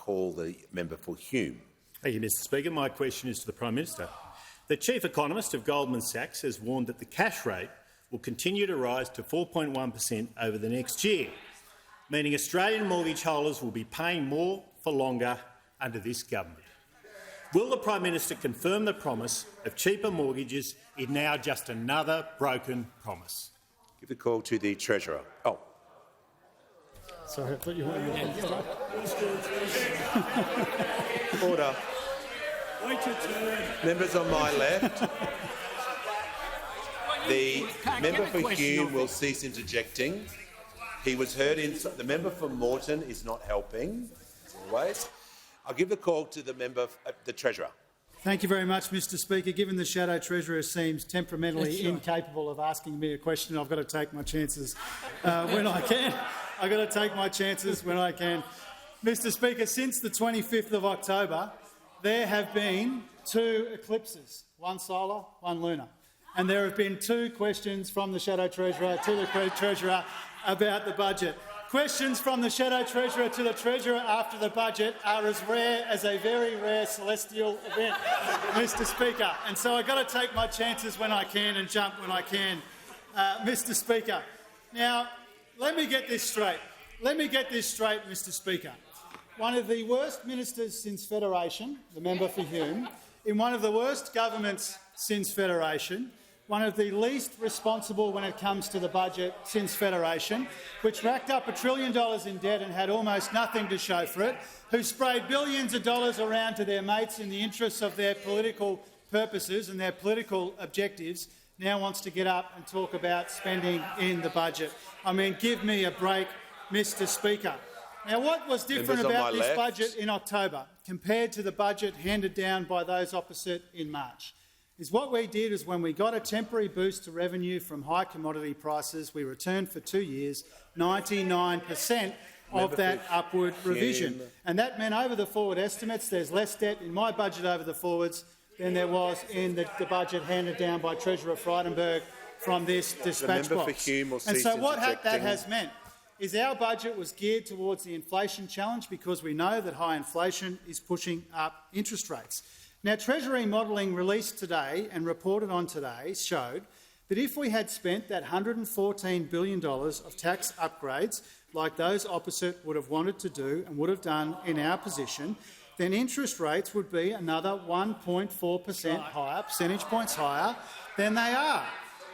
call the member for Hume. Thank you, Mr Speaker. My question is to the Prime Minister. The chief economist of Goldman Sachs has warned that the cash rate will continue to rise to 4.1% over the next year, meaning Australian mortgage holders will be paying more for longer under this government. Will the Prime Minister confirm the promise of cheaper mortgages is now just another broken promise? Give the call to the Treasurer. Oh. Sorry, I thought you wanted me to start. Order. Members on my left. The member for Hume will cease interjecting. He was heard in. The member for Moreton is not helping, as always. I'll give the call to the member, the Treasurer. Thank you very much, Mr Speaker. Given the Shadow Treasurer seems temperamentally incapable of asking me a question, I've got to take my chances when I can. I've got to take my chances when I can. Mr Speaker, since the 25th of October, there have been 2 eclipses, one solar, one lunar. And there have been 2 questions from the Shadow Treasurer to the Treasurer about the budget. Questions from the Shadow Treasurer to the Treasurer after the budget are as rare as a very rare celestial event, Mr Speaker. And so I've got to take my chances when I can and jump when I can, Mr Speaker. Now, let me get this straight. Let me get this straight, Mr Speaker. One of the worst ministers since Federation, the member for Hume, in one of the worst governments since Federation, one of the least responsible when it comes to the budget since Federation, which racked up $1 trillion in debt and had almost nothing to show for it, who sprayed billions of dollars around to their mates in the interests of their political purposes and their political objectives, now wants to get up and talk about spending in the budget. I mean, give me a break, Mr Speaker. Now, what was different about this budget in October compared to the budget handed down by those opposite in March is what we did is when we got a temporary boost to revenue from high commodity prices, we returned for 2 years 99% of that upward revision. And that meant over the forward estimates there's less debt in my budget over the forwards than there was in the budget handed down by Treasurer Frydenberg from this dispatch box. And so what that has meant is our budget was geared towards the inflation challenge because we know that high inflation is pushing up interest rates. Now, Treasury modelling released today and reported on today showed that if we had spent that $114 billion of tax upgrades like those opposite would have wanted to do and would have done in our position, then interest rates would be another 1.4% higher, percentage points higher than they are.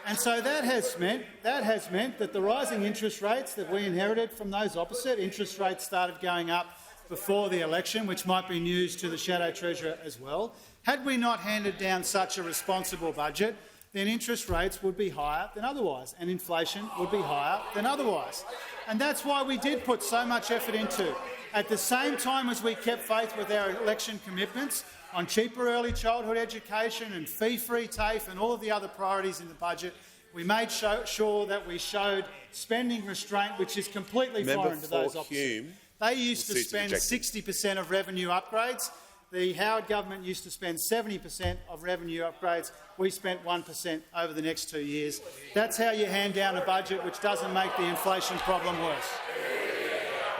And so that has meant that the rising interest rates that we inherited from those opposite, interest rates started going up before the election, which might be news to the Shadow Treasurer as well. Had we not handed down such a responsible budget, then interest rates would be higher than otherwise, and inflation would be higher than otherwise. And that's why we did put so much effort into, at the same time as we kept faith with our election commitments on cheaper early childhood education and fee-free TAFE and all of the other priorities in the budget, we made sure that we showed spending restraint, which is completely foreign to those opposite. They used to spend 60% of revenue upgrades. The Howard government used to spend 70% of revenue upgrades. We spent 1% over the next 2 years. That's how you hand down a budget which doesn't make the inflation problem worse.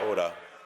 Order.